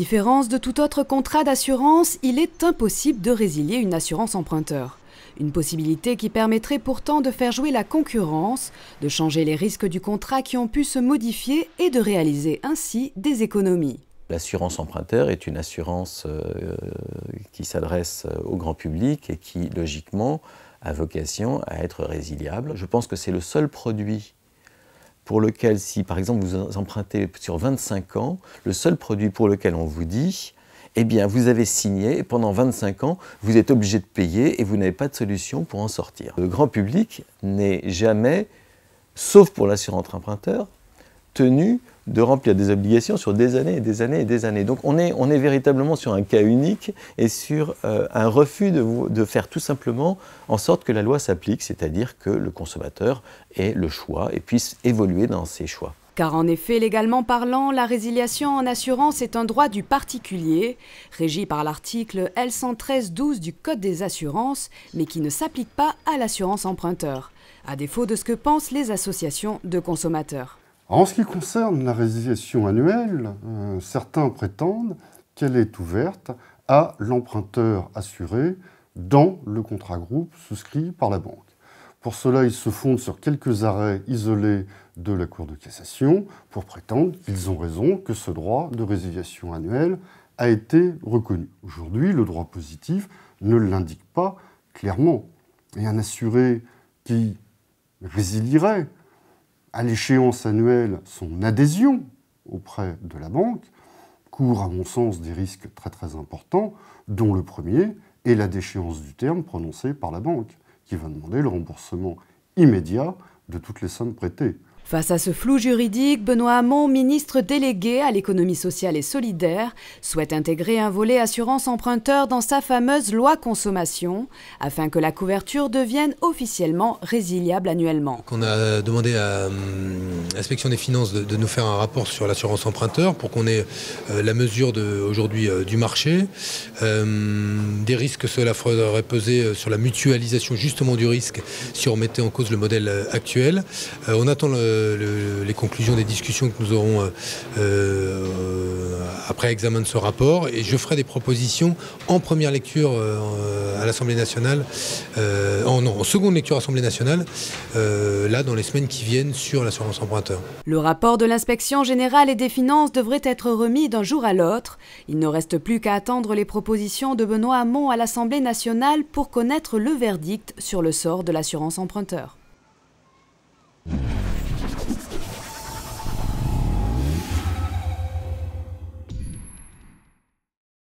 différence de tout autre contrat d'assurance, il est impossible de résilier une assurance emprunteur. Une possibilité qui permettrait pourtant de faire jouer la concurrence, de changer les risques du contrat qui ont pu se modifier et de réaliser ainsi des économies. L'assurance emprunteur est une assurance qui s'adresse au grand public et qui, logiquement, a vocation à être résiliable. Je pense que c'est le seul produit pour lequel, si par exemple vous empruntez sur 25 ans, le seul produit pour lequel on vous dit eh bien, vous avez signé et pendant 25 ans, vous êtes obligé de payer et vous n'avez pas de solution pour en sortir. Le grand public n'est jamais, sauf pour l'assurance emprunteur, tenu de remplir des obligations sur des années et des années et des années. Donc on est véritablement sur un cas unique et sur un refus de faire tout simplement en sorte que la loi s'applique, c'est-à-dire que le consommateur ait le choix et puisse évoluer dans ses choix. Car en effet, légalement parlant, la résiliation en assurance est un droit du particulier, régi par l'article L113-12 du Code des assurances, mais qui ne s'applique pas à l'assurance emprunteur, à défaut de ce que pensent les associations de consommateurs. En ce qui concerne la résiliation annuelle, certains prétendent qu'elle est ouverte à l'emprunteur assuré dans le contrat groupe souscrit par la banque. Pour cela, ils se fondent sur quelques arrêts isolés de la Cour de cassation pour prétendre qu'ils ont raison, que ce droit de résiliation annuelle a été reconnu. Aujourd'hui, le droit positif ne l'indique pas clairement. Et un assuré qui résilierait à l'échéance annuelle son adhésion auprès de la banque court, à mon sens, des risques très très importants, dont le premier est la déchéance du terme prononcée par la banque, qui va demander le remboursement immédiat de toutes les sommes prêtées. Face à ce flou juridique, Benoît Hamon, ministre délégué à l'économie sociale et solidaire, souhaite intégrer un volet assurance emprunteur dans sa fameuse loi consommation, afin que la couverture devienne officiellement résiliable annuellement. On a demandé à l'inspection des finances de nous faire un rapport sur l'assurance emprunteur pour qu'on ait la mesure aujourd'hui du marché, des risques que cela ferait peser sur la mutualisation justement du risque si on mettait en cause le modèle actuel. On attend les conclusions des discussions que nous aurons après examen de ce rapport et je ferai des propositions en première lecture à l'Assemblée nationale, en seconde lecture à l'Assemblée nationale, là dans les semaines qui viennent sur l'assurance emprunteur. Le rapport de l'inspection générale et des finances devrait être remis d'un jour à l'autre. Il ne reste plus qu'à attendre les propositions de Benoît Hamon à l'Assemblée nationale pour connaître le verdict sur le sort de l'assurance emprunteur.